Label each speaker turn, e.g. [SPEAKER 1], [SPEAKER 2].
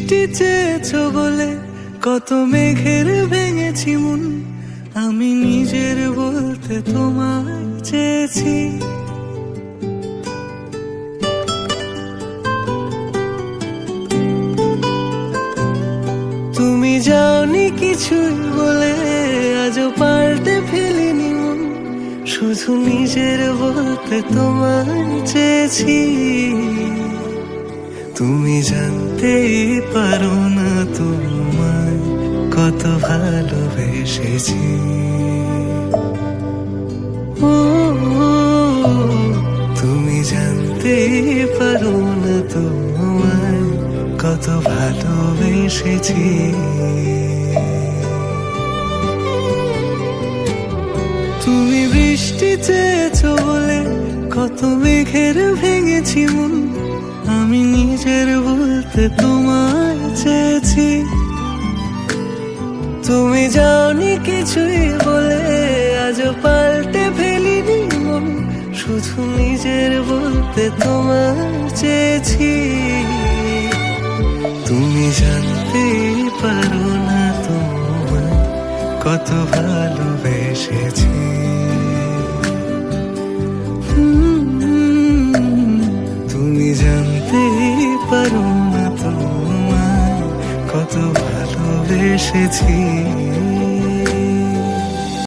[SPEAKER 1] বৃষ্টি চেয়েছো বলে কত মেঘের ভেঙেছি মন, আমি নিজের বলতে তোমায় চেয়েছি। তুমি যাওনি কিছুই বলে আজও পাল্টে ফেলিনি মন, শুধু নিজের বলতে তোমায় চেয়েছি। তুমি জানতেই পারো না তোমায় কত ভালোবেসেছি। ও তুমি জানতেই পারো না তোমায় কত ভালোবেসেছি। তুমি বৃষ্টি চেয়েছো বলে কত মেঘের ভেঙেছি মন, আমি নিজের বলতে তোমায় চেয়েছি। তুমি যাওনি কিছুই বলে আজও পাল্টে ফেলিনি মন, শুধু নিজের বলতে তোমায় চেয়েছি। তুমি জানতেই পারো না তোমায় কত ভালোবেসেছি। তুমি জানতেই পারো না তোমায় কত ভালোবেসেছি।